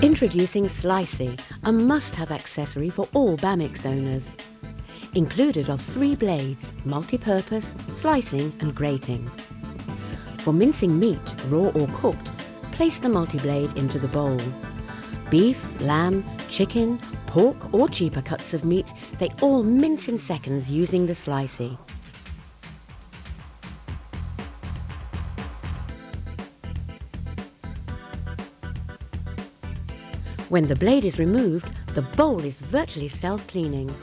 Introducing Slicey, a must-have accessory for all Bamix owners. Included are 3 blades, multi-purpose, slicing and grating. For mincing meat, raw or cooked, place the multi-blade into the bowl. Beef, lamb, chicken, pork or cheaper cuts of meat, they all mince in seconds using the Slicey. When the blade is removed, the bowl is virtually self-cleaning.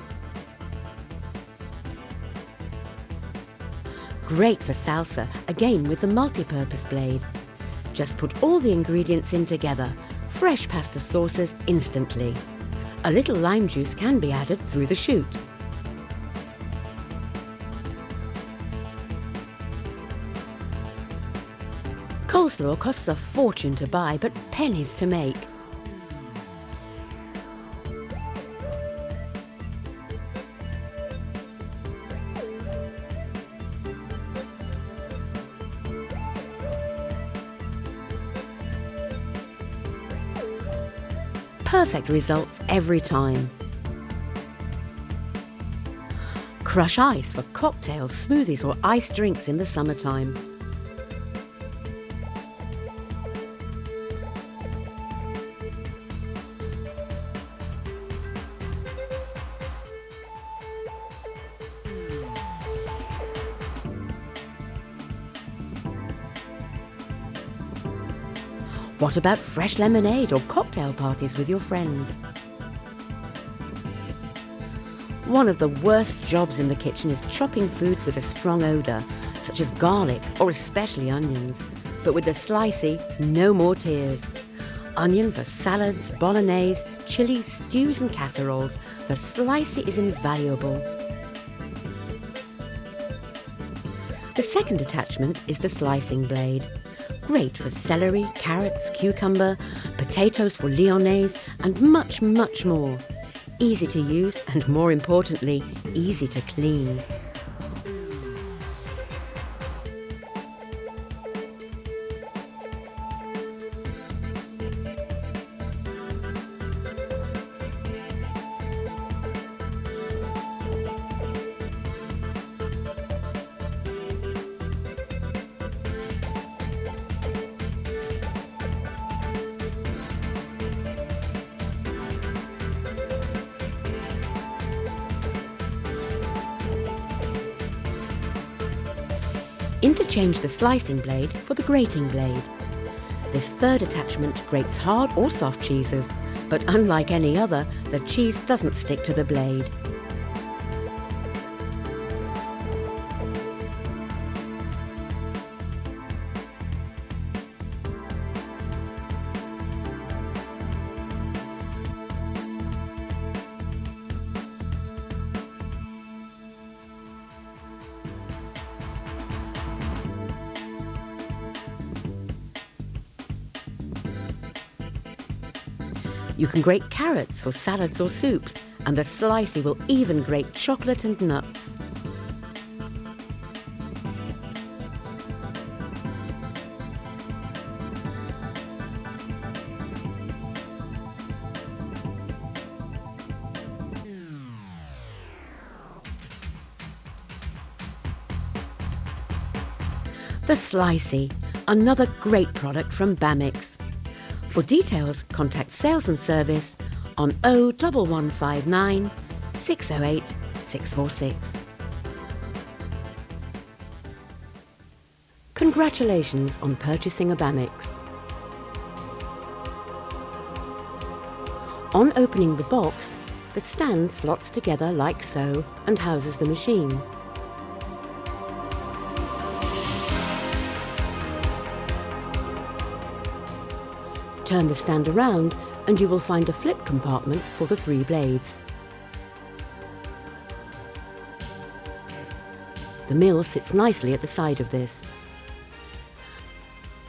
Great for salsa, again with the multi-purpose blade. Just put all the ingredients in together, fresh pasta sauces instantly. A little lime juice can be added through the chute. Coleslaw costs a fortune to buy, but pennies to make. Perfect results every time. Crush ice for cocktails, smoothies or iced drinks in the summertime. What about fresh lemonade or cocktail parties with your friends? One of the worst jobs in the kitchen is chopping foods with a strong odour, such as garlic or especially onions. But with the Slicey, no more tears. Onion for salads, bolognese, chilies, stews and casseroles, the Slicey is invaluable. The second attachment is the slicing blade. Great for celery, carrots, cucumber, potatoes for lyonnaise and much, much more. Easy to use and, more importantly, easy to clean. Interchange the slicing blade for the grating blade. This third attachment grates hard or soft cheeses, but unlike any other, the cheese doesn't stick to the blade. You can grate carrots for salads or soups, and the Slicey will even grate chocolate and nuts. The Slicey, another great product from Bamix. For details, contact Sales and Service on 01159 608 646. Congratulations on purchasing a Bamix. On opening the box, the stand slots together like so and houses the machine. Turn the stand around and you will find a flip compartment for the 3 blades. The mill sits nicely at the side of this.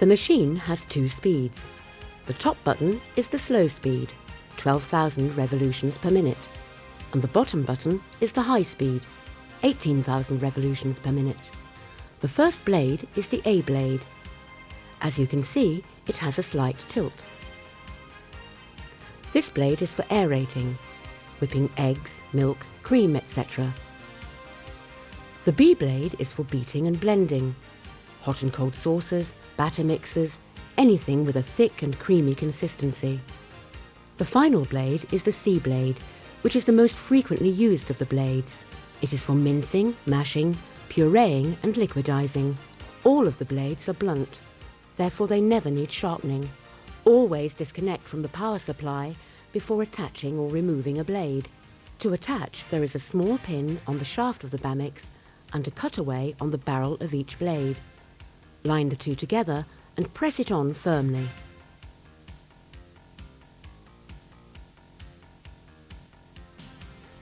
The machine has 2 speeds. The top button is the slow speed, 12,000 revolutions per minute, and the bottom button is the high speed, 18,000 revolutions per minute. The first blade is the A blade. As you can see, it has a slight tilt. This blade is for aerating, whipping eggs, milk, cream, etc. The B blade is for beating and blending, hot and cold saucers, batter mixers, anything with a thick and creamy consistency. The final blade is the C blade, which is the most frequently used of the blades. It is for mincing, mashing, pureeing and liquidizing. All of the blades are blunt, therefore they never need sharpening. Always disconnect from the power supply before attaching or removing a blade. To attach, there is a small pin on the shaft of the Bamix and a cutaway on the barrel of each blade. Line the two together and press it on firmly.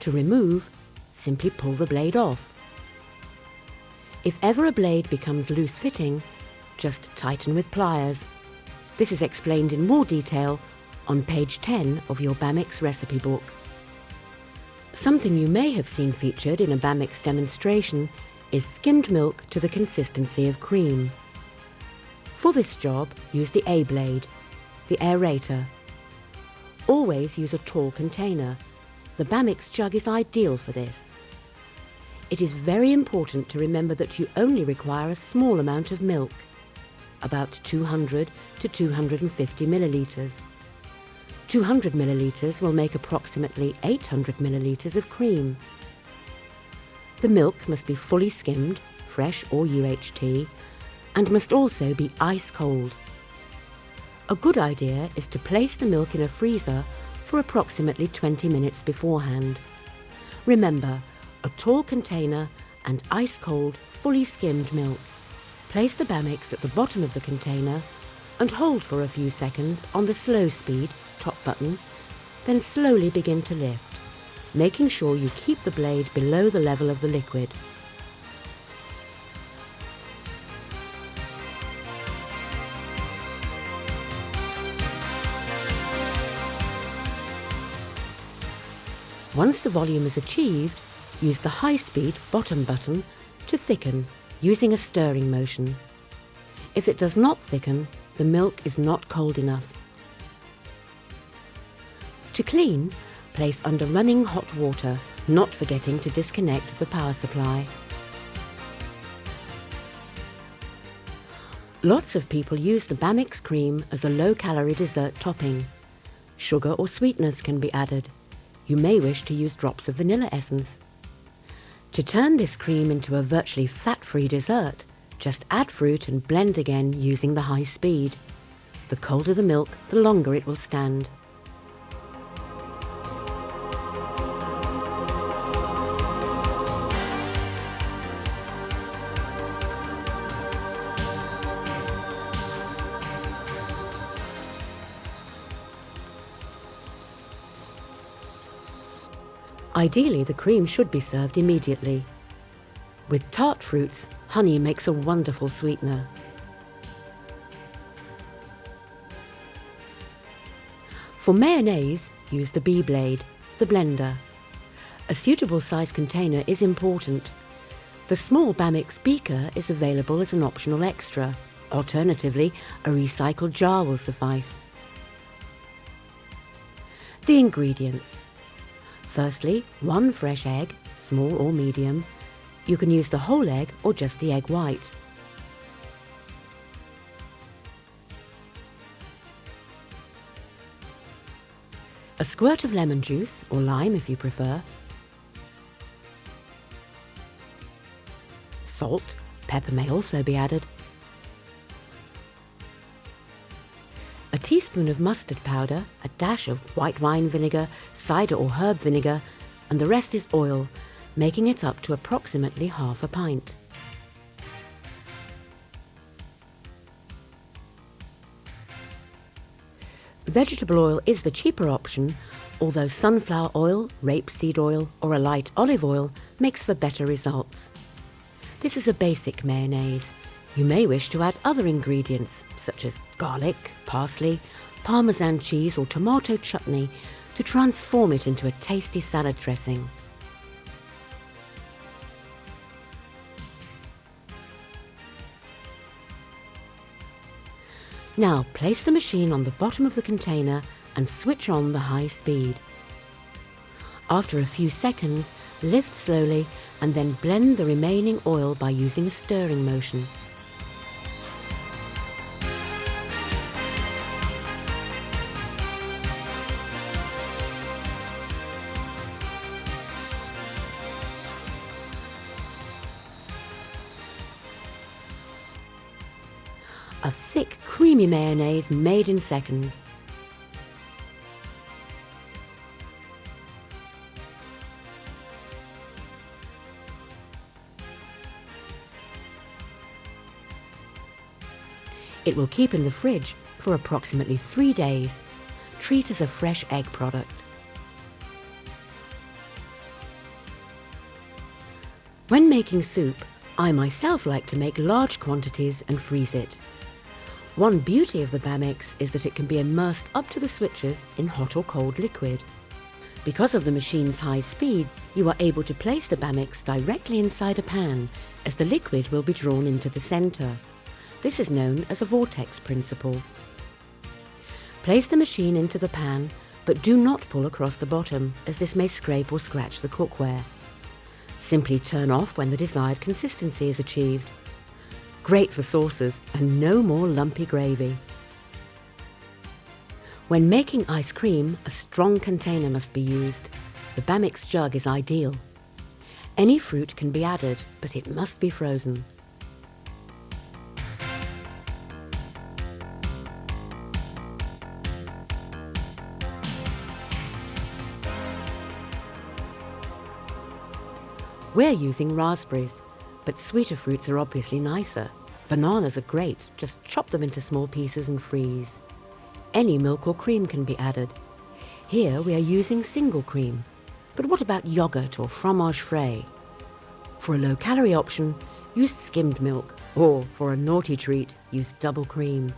To remove, simply pull the blade off. If ever a blade becomes loose-fitting, just tighten with pliers. This is explained in more detail on page 10 of your Bamix recipe book. Something you may have seen featured in a Bamix demonstration is skimmed milk to the consistency of cream. For this job, use the A blade, the aerator. Always use a tall container. The Bamix jug is ideal for this. It is very important to remember that you only require a small amount of milk, about 200 to 250 millilitres. 200 millilitres will make approximately 800 millilitres of cream. The milk must be fully skimmed, fresh or UHT, and must also be ice cold. A good idea is to place the milk in a freezer for approximately 20 minutes beforehand. Remember, a tall container and ice cold, fully skimmed milk. Place the Bamix at the bottom of the container and hold for a few seconds on the slow speed top button, then slowly begin to lift, making sure you keep the blade below the level of the liquid. Once the volume is achieved, use the high-speed bottom button to thicken using a stirring motion. If it does not thicken, the milk is not cold enough. To clean, place under running hot water, not forgetting to disconnect the power supply. Lots of people use the Bamix cream as a low-calorie dessert topping. Sugar or sweeteners can be added. You may wish to use drops of vanilla essence. To turn this cream into a virtually fat-free dessert, just add fruit and blend again using the high speed. The colder the milk, the longer it will stand. Ideally, the cream should be served immediately. With tart fruits, honey makes a wonderful sweetener. For mayonnaise, use the B blade, the blender. A suitable size container is important. The small Bamix beaker is available as an optional extra. Alternatively, a recycled jar will suffice. The ingredients. Firstly, 1 fresh egg, small or medium. You can use the whole egg or just the egg white. A squirt of lemon juice, or lime if you prefer. Salt, pepper may also be added. A teaspoon of mustard powder, a dash of white wine vinegar, cider or herb vinegar, and the rest is oil, making it up to approximately half a pint. Vegetable oil is the cheaper option, although sunflower oil, rapeseed oil or a light olive oil makes for better results. This is a basic mayonnaise. You may wish to add other ingredients such as garlic, parsley, Parmesan cheese or tomato chutney to transform it into a tasty salad dressing. Now place the machine on the bottom of the container and switch on the high speed. After a few seconds, lift slowly and then blend the remaining oil by using a stirring motion. A thick, creamy mayonnaise made in seconds. It will keep in the fridge for approximately 3 days. Treat as a fresh egg product. When making soup, I myself like to make large quantities and freeze it. One beauty of the Bamix is that it can be immersed up to the switches in hot or cold liquid. Because of the machine's high speed, you are able to place the Bamix directly inside a pan, as the liquid will be drawn into the center. This is known as a vortex principle. Place the machine into the pan, but do not pull across the bottom, as this may scrape or scratch the cookware. Simply turn off when the desired consistency is achieved. Great for sauces and no more lumpy gravy. When making ice cream, a strong container must be used. The Bamix jug is ideal. Any fruit can be added, but it must be frozen. We're using raspberries, but sweeter fruits are obviously nicer. Bananas are great, just chop them into small pieces and freeze. Any milk or cream can be added. Here we are using single cream, but what about yogurt or fromage frais? For a low-calorie option, use skimmed milk, or for a naughty treat, use double cream.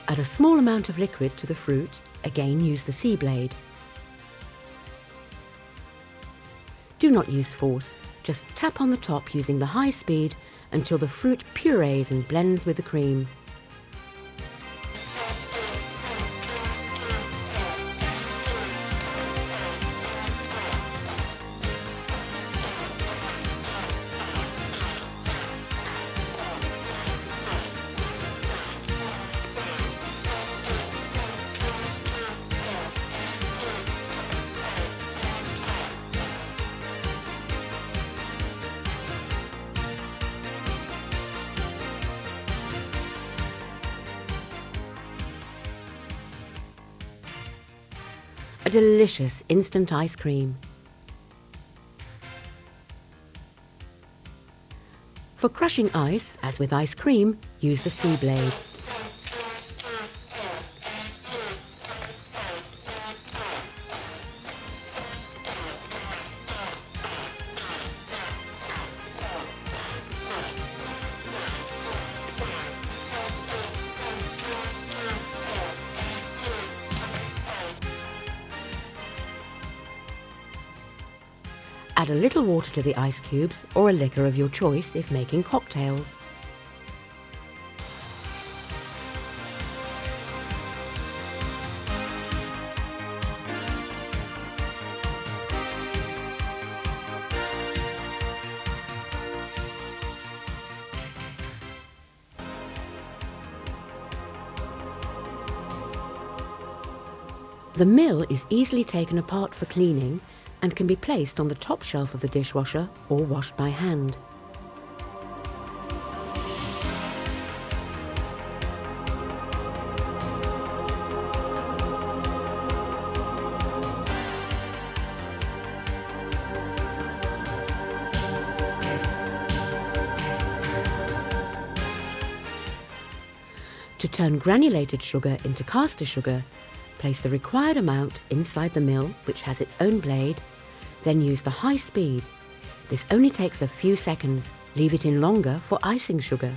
Add a small amount of liquid to the fruit, again use the C-blade. Do not use force, just tap on the top using the high speed until the fruit purees and blends with the cream. A delicious instant ice cream. For crushing ice, as with ice cream, use the C-blade. Add a little water to the ice cubes or a liquor of your choice if making cocktails. The mill is easily taken apart for cleaning and can be placed on the top shelf of the dishwasher or washed by hand. To turn granulated sugar into caster sugar, place the required amount inside the mill, which has its own blade, then use the high speed. This only takes a few seconds. Leave it in longer for icing sugar.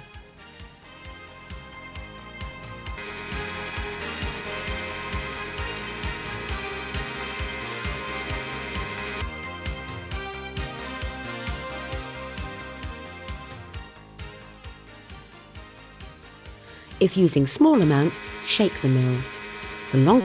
If using small amounts, shake the mill. For long